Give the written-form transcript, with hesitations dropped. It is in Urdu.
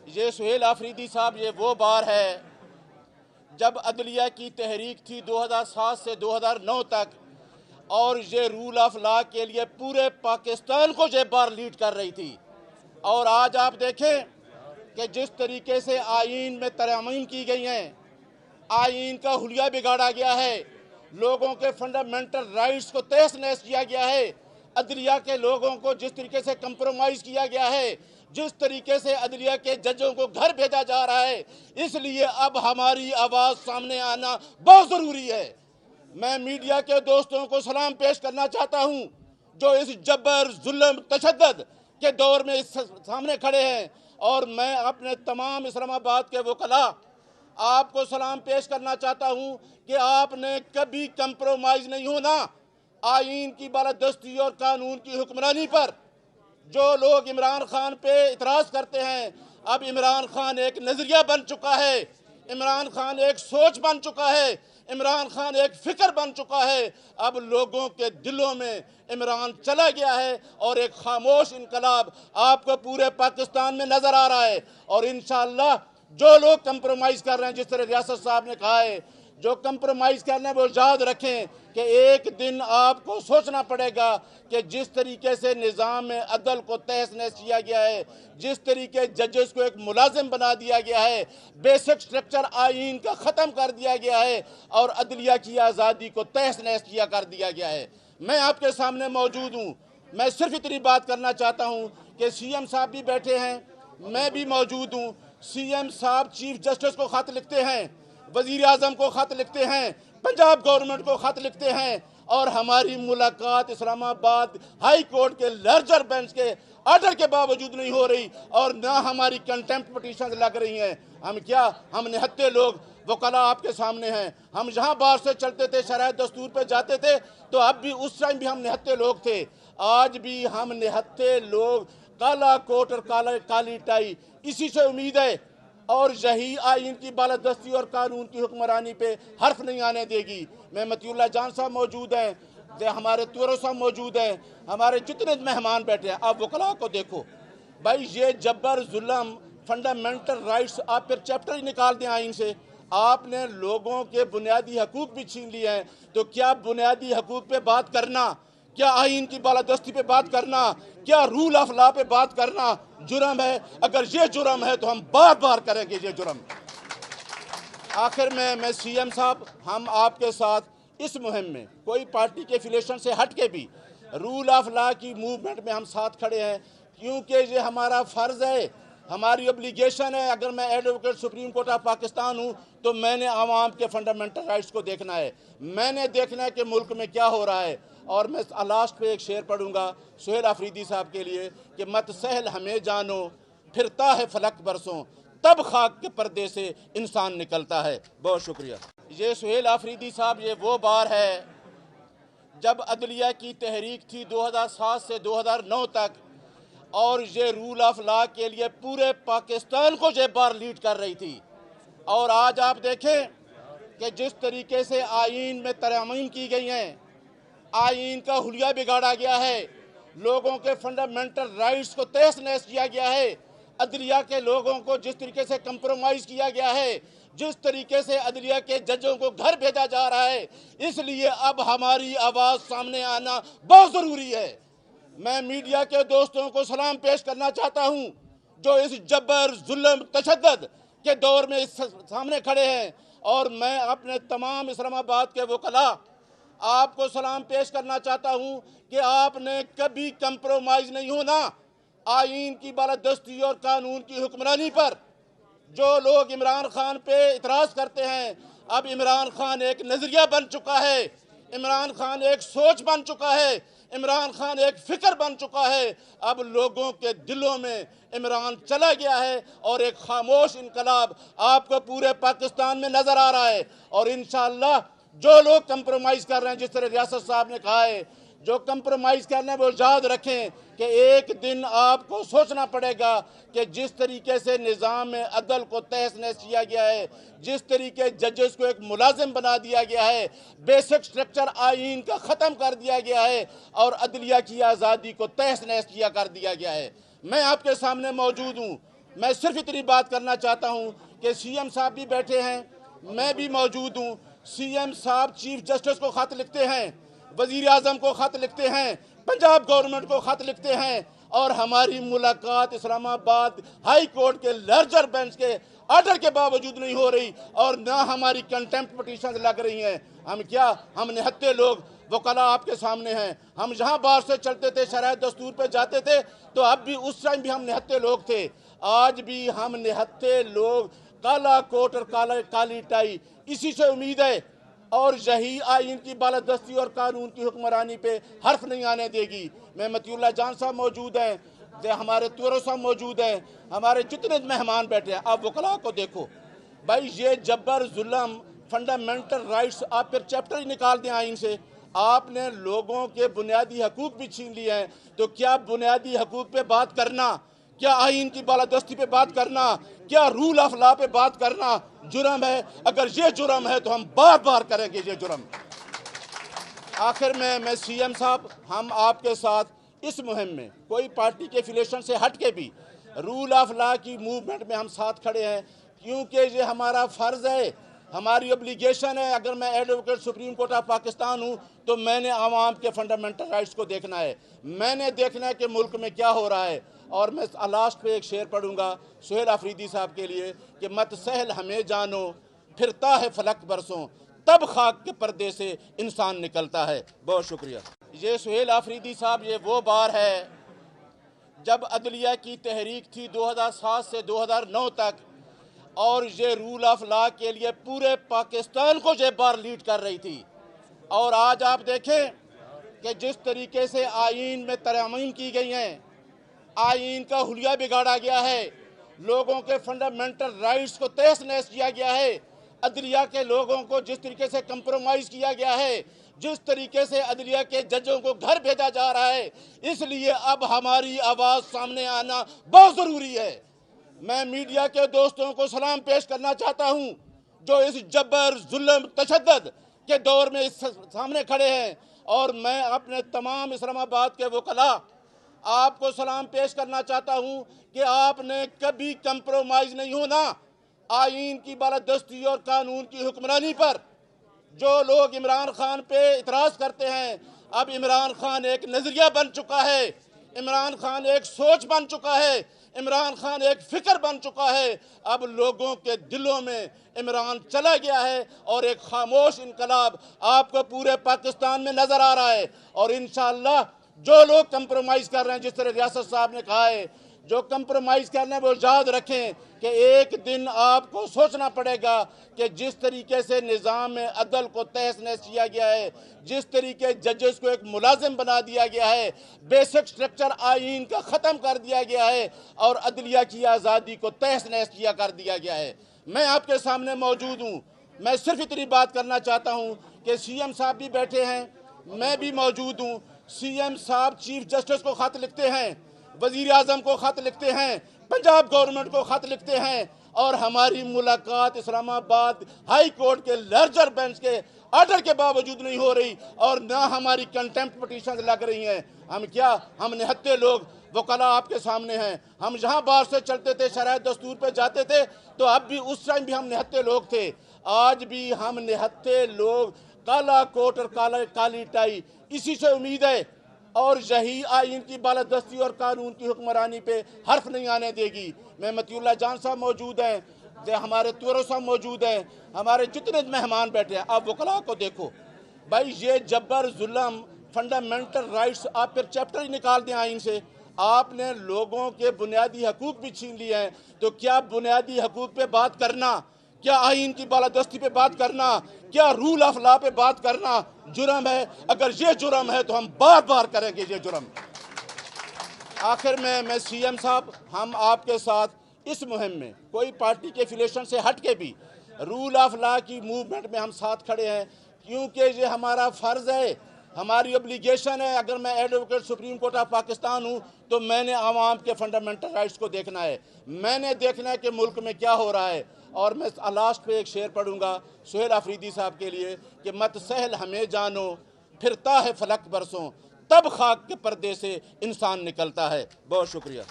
یہ سہیل آفریدی صاحب، یہ وہ بار ہے جب عدلیہ کی تحریک تھی 2007 سے 2009 تک، اور یہ رول آف لا کے لیے پورے پاکستان کو یہ بار لیڈ کر رہی تھی۔ اور آج آپ دیکھیں کہ جس طریقے سے آئین میں ترامیم کی گئی ہیں، آئین کا حلیہ بگاڑا گیا ہے، لوگوں کے فنڈامنٹل رائٹس کو تہس نہس کیا گیا ہے، عدلیہ کے لوگوں کو جس طریقے سے کمپرومائز کیا گیا ہے، جس طریقے سے عدلیہ کے ججوں کو گھر بھیجا جا رہا ہے، اس لیے اب ہماری آواز سامنے آنا بہت ضروری ہے۔ میں میڈیا کے دوستوں کو سلام پیش کرنا چاہتا ہوں جو اس جبر، ظلم، تشدد کے دور میں اس سامنے کھڑے ہیں، اور میں اپنے تمام اسلام آباد کے وکلاء آپ کو سلام پیش کرنا چاہتا ہوں کہ آپ نے کبھی کمپرومائز نہیں ہونا آئین کی بالادستی اور قانون کی حکمرانی پر۔ جو لوگ عمران خان پہ اعتراض کرتے ہیں، اب عمران خان ایک نظریہ بن چکا ہے، عمران خان ایک سوچ بن چکا ہے، عمران خان ایک فکر بن چکا ہے۔ اب لوگوں کے دلوں میں عمران چلا گیا ہے، اور ایک خاموش انقلاب آپ کو پورے پاکستان میں نظر آ رہا ہے۔ اور انشاءاللہ جو لوگ کمپرومائز کر رہے ہیں، جس طرح ریاست صاحب نے کہا ہے، جو کمپرومائز کرنے وہ یاد رکھیں کہ ایک دن آپ کو سوچنا پڑے گا کہ جس طریقے سے نظام عدل کو تہس نہس کیا گیا ہے، جس طریقے ججز کو ایک ملازم بنا دیا گیا ہے، بیسک سٹرکچر آئین کا ختم کر دیا گیا ہے، اور عدلیہ کی آزادی کو تہس نہس کیا کر دیا گیا ہے۔ میں آپ کے سامنے موجود ہوں، میں صرف اتنی بات کرنا چاہتا ہوں کہ سی ایم صاحب بھی بیٹھے ہیں، میں بھی موجود ہوں۔ سی ایم صاحب چیف جسٹس کو خط لکھتے ہیں، وزیر اعظم کو خط لکھتے ہیں، پنجاب گورنمنٹ کو خط لکھتے ہیں، اور ہماری ملاقات اسلام آباد ہائی کورٹ کے لارجر بینچ کے آرڈر کے باوجود نہیں ہو رہی، اور نہ ہماری کنٹیمپٹ پٹیشنز لگ رہی ہیں۔ ہم نہتے لوگ وکلاء آپ کے سامنے ہیں۔ ہم جہاں باہر سے چلتے تھے، شرائط دستور پہ جاتے تھے، تو اب بھی اس ٹائم بھی ہم نہتے لوگ تھے، آج بھی ہم نہتے لوگ، کالا کوٹ اور کالی ٹائی، اسی سے امید ہے، اور یہی آئین کی بالادستی اور قانون کی حکمرانی پہ حرف نہیں آنے دے گی۔ میں مطیع اللہ جان صاحب موجود ہیں، ہمارے تورو صاحب موجود ہیں، ہمارے جتنے مہمان بیٹھے ہیں، آپ وکلاء کو دیکھو بھائی، یہ جبر، ظلم، فنڈامنٹل رائٹس، آپ پھر چیپٹر ہی نکال دیں آئین سے۔ آپ نے لوگوں کے بنیادی حقوق بھی چھین لیے ہیں، تو کیا بنیادی حقوق پہ بات کرنا، کیا آئین کی بالادستی پہ بات کرنا، کیا رول آف لا پہ بات کرنا جرم ہے؟ اگر یہ جرم ہے تو ہم بار بار کریں گے یہ جرم۔ آخر میں سی ایم صاحب، ہم آپ کے ساتھ اس مہم میں کوئی پارٹی کے افیلیشن سے ہٹ کے بھی رول آف لا کی موومنٹ میں ہم ساتھ کھڑے ہیں، کیونکہ یہ ہمارا فرض ہے، ہماری اوبلیگیشن ہے۔ اگر میں advocate supreme court of Pakistan ہوں تو میں نے عوام کے فنڈامنٹل رائٹس کو دیکھنا ہے، میں نے دیکھنا ہے کہ ملک میں کیا ہو رہا ہے۔ اور میں لاسٹ پہ ایک شعر پڑھوں گا سہیل آفریدی صاحب کے لیے کہ مت سہل ہمیں جانو، پھرتا ہے فلک برسوں، تب خاک کے پردے سے انسان نکلتا ہے۔ بہت شکریہ۔ یہ سہیل آفریدی صاحب، یہ وہ بار ہے جب عدلیہ کی تحریک تھی 2007 سے 2009 تک، اور یہ رول آف لا کے لیے پورے پاکستان کو یہ بار لیڈ کر رہی تھی۔ اور آج آپ دیکھیں کہ جس طریقے سے آئین میں ترامیم کی گئی ہیں، آئین کا حلیہ بگاڑا گیا ہے، لوگوں کے فنڈامنٹل رائٹس کو تہس نہس کیا گیا ہے، عدلیہ کے لوگوں کو جس طریقے سے کمپرومائز کیا گیا ہے، جس طریقے سے عدلیہ کے ججوں کو گھر بھیجا جا رہا ہے، اس لیے اب ہماری آواز سامنے آنا بہت ضروری ہے۔ میں میڈیا کے دوستوں کو سلام پیش کرنا چاہتا ہوں جو اس جبر، ظلم، تشدد کے دور میں اس سامنے کھڑے ہیں، اور میں اپنے تمام اسلام آباد کے وکلاء آپ کو سلام پیش کرنا چاہتا ہوں کہ آپ نے کبھی کمپرومائز نہیں ہونا آئین کی بالادستی اور قانون کی حکمرانی پر۔ جو لوگ عمران خان پہ اعتراض کرتے ہیں، اب عمران خان ایک نظریہ بن چکا ہے، عمران خان ایک سوچ بن چکا ہے، عمران خان ایک فکر بن چکا ہے۔ اب لوگوں کے دلوں میں عمران چلا گیا ہے، اور ایک خاموش انقلاب آپ کو پورے پاکستان میں نظر آ رہا ہے۔ اور انشاءاللہ جو لوگ کمپرومائز کر رہے ہیں، جس طرح ریاست صاحب نے کہا ہے، جو کمپرومائز کرنے وہ یاد رکھیں کہ ایک دن آپ کو سوچنا پڑے گا کہ جس طریقے سے نظام عدل کو تہس نہس کیا گیا ہے، جس طریقے ججز کو ایک ملازم بنا دیا گیا ہے، بیسک سٹرکچر آئین کا ختم کر دیا گیا ہے، اور عدلیہ کی آزادی کو تہس نہس کیا کر دیا گیا ہے۔ میں آپ کے سامنے موجود ہوں، میں صرف اتنی بات کرنا چاہتا ہوں کہ سی ایم صاحب بھی بیٹھے ہیں، میں بھی موجود ہوں۔ سی ایم صاحب چیف جسٹس کو خط لکھتے ہیں، وزیر اعظم کو خط لکھتے ہیں، پنجاب گورنمنٹ کو خط لکھتے ہیں، اور ہماری ملاقات اسلام آباد ہائی کورٹ کے لارجر بینچ کے آرڈر کے باوجود نہیں ہو رہی، اور نہ ہماری کنٹمپٹ پٹیشنز لگ رہی ہیں۔ ہم نہتے لوگ وکلاء آپ کے سامنے ہیں۔ ہم جہاں باہر سے چلتے تھے، شرائط دستور پہ جاتے تھے، تو اب بھی اس ٹائم بھی ہم نہتے لوگ تھے، آج بھی ہم نہتے لوگ، کالا کوٹ اور کالی ٹائی، اسی سے امید ہے، اور یہی آئین کی بالادستی اور قانون کی حکمرانی پہ حرف نہیں آنے دے گی۔ میں مطیع اللہ جان صاحب موجود ہیں، ہمارے تورو صاحب موجود ہیں، ہمارے جتنے مہمان بیٹھے ہیں، آپ وکلاء کو دیکھو بھائی، یہ جبر، ظلم، فنڈامنٹل رائٹس، آپ پھر چیپٹر ہی نکال دیں آئین سے۔ آپ نے لوگوں کے بنیادی حقوق بھی چھین لیے ہیں، تو کیا بنیادی حقوق پہ بات کرنا، کیا آئین کی بالادستی پہ بات کرنا، کیا رول آف لا پہ بات کرنا جرم ہے؟ اگر یہ جرم ہے تو ہم بار بار کریں گے یہ جرم۔ آخر میں سی ایم صاحب، ہم آپ کے ساتھ اس مہم میں کوئی پارٹی کے افیلیشن سے ہٹ کے بھی رول آف لا کی موومنٹ میں ہم ساتھ کھڑے ہیں، کیونکہ یہ ہمارا فرض ہے، ہماری اوبلیگیشن ہے۔ اگر میں advocate supreme court of Pakistan ہوں تو میں نے عوام کے فنڈامنٹل رائٹس کو دیکھنا ہے، میں نے دیکھنا ہے کہ ملک میں کیا ہو رہا ہے۔ اور میں لاسٹ پہ ایک شعر پڑھوں گا سہیل آفریدی صاحب کے لیے کہ مت سہل ہمیں جانو، پھرتا ہے فلک برسوں، تب خاک کے پردے سے انسان نکلتا ہے۔ بہت شکریہ۔ یہ سہیل آفریدی صاحب، یہ وہ بار ہے جب عدلیہ کی تحریک تھی 2007 سے 2009 تک، اور یہ رول آف لا کے لیے پورے پاکستان کو یہ بار لیڈ کر رہی تھی۔ اور آج آپ دیکھیں کہ جس طریقے سے آئین میں ترامیم کی گئی ہیں، آئین کا حلیہ بگاڑا گیا ہے، لوگوں کے فنڈامنٹل رائٹس کو تہس نہس کیا گیا ہے، عدلیہ کے لوگوں کو جس طریقے سے کمپرومائز کیا گیا ہے، جس طریقے سے عدلیہ کے ججوں کو گھر بھیجا جا رہا ہے، اس لیے اب ہماری آواز سامنے آنا بہت ضروری ہے۔ میں میڈیا کے دوستوں کو سلام پیش کرنا چاہتا ہوں جو اس جبر، ظلم، تشدد کے دور میں اس سامنے کھڑے ہیں، اور میں اپنے تمام اسلام آباد کے وکلاء آپ کو سلام پیش کرنا چاہتا ہوں کہ آپ نے کبھی کمپرومائز نہیں ہونا آئین کی بالادستی اور قانون کی حکمرانی پر۔ جو لوگ عمران خان پہ اعتراض کرتے ہیں، اب عمران خان ایک نظریہ بن چکا ہے، عمران خان ایک سوچ بن چکا ہے، عمران خان ایک فکر بن چکا ہے۔ اب لوگوں کے دلوں میں عمران چلا گیا ہے، اور ایک خاموش انقلاب آپ کو پورے پاکستان میں نظر آ رہا ہے۔ اور انشاءاللہ جو لوگ کمپرومائز کر رہے ہیں، جس طرح ریاست صاحب نے کہا ہے، جو کمپرومائز کرنا ہے وہ یاد رکھیں کہ ایک دن آپ کو سوچنا پڑے گا کہ جس طریقے سے نظام عدل کو تہس نہس کیا گیا ہے، جس طریقے ججز کو ایک ملازم بنا دیا گیا ہے، بیسک سٹرکچر آئین کا ختم کر دیا گیا ہے، اور عدلیہ کی آزادی کو تہس نہس کیا کر دیا گیا ہے۔ میں آپ کے سامنے موجود ہوں، میں صرف اتنی بات کرنا چاہتا ہوں کہ سی ایم صاحب بھی بیٹھے ہیں، میں بھی موجود ہوں۔ سی ایم صاحب چیف جسٹس کو خط لکھتے ہیں، وزیر اعظم کو خط لکھتے ہیں، پنجاب گورنمنٹ کو خط لکھتے ہیں، اور ہماری ملاقات اسلام آباد ہائی کورٹ کے لارجر بینچ کے آرڈر کے باوجود نہیں ہو رہی، اور نہ ہماری کنٹمپٹ پٹیشنز لگ رہی ہیں۔ ہم نہتے لوگ وکلاء آپ کے سامنے ہیں۔ ہم جہاں باہر سے چلتے تھے، شرائط دستور پہ جاتے تھے، تو اب بھی اس ٹائم بھی ہم نہتے لوگ تھے، آج بھی ہم نہتے لوگ، کالا کوٹ اور کالی ٹائی، اسی سے امید ہے، اور یہی آئین کی بالادستی اور قانون کی حکمرانی پہ حرف نہیں آنے دے گی۔ میں مطیع اللہ جان صاحب موجود ہیں، ہمارے تورو صاحب موجود ہیں، ہمارے جتنے مہمان بیٹھے ہیں، آپ وکلاء کو دیکھو بھائی، یہ جبر، ظلم، فنڈامنٹل رائٹس، آپ پھر چیپٹر ہی نکال دیں آئین سے۔ آپ نے لوگوں کے بنیادی حقوق بھی چھین لیے ہیں، تو کیا بنیادی حقوق پہ بات کرنا، کیا آئین کی بالادستی پہ بات کرنا، کیا رول آف لا پہ بات کرنا جرم ہے؟ اگر یہ جرم ہے تو ہم بار بار کریں گے یہ جرم۔ آخر میں سی ایم صاحب، ہم آپ کے ساتھ اس مہم میں کوئی پارٹی کے افیلیشن سے ہٹ کے بھی رول آف لا کی موومنٹ میں ہم ساتھ کھڑے ہیں، کیونکہ یہ ہمارا فرض ہے، ہماری اوبلیگیشن ہے۔ اگر میں advocate supreme court of Pakistan ہوں تو میں نے عوام کے فنڈامنٹل رائٹس کو دیکھنا ہے، میں نے دیکھنا ہے کہ ملک میں کیا ہو رہا ہے۔ اور میں لاسٹ پہ ایک شعر پڑھوں گا سہیل آفریدی صاحب کے لیے کہ مت سہل ہمیں جانو، پھرتا ہے فلک برسوں، تب خاک کے پردے سے انسان نکلتا ہے۔ بہت شکریہ۔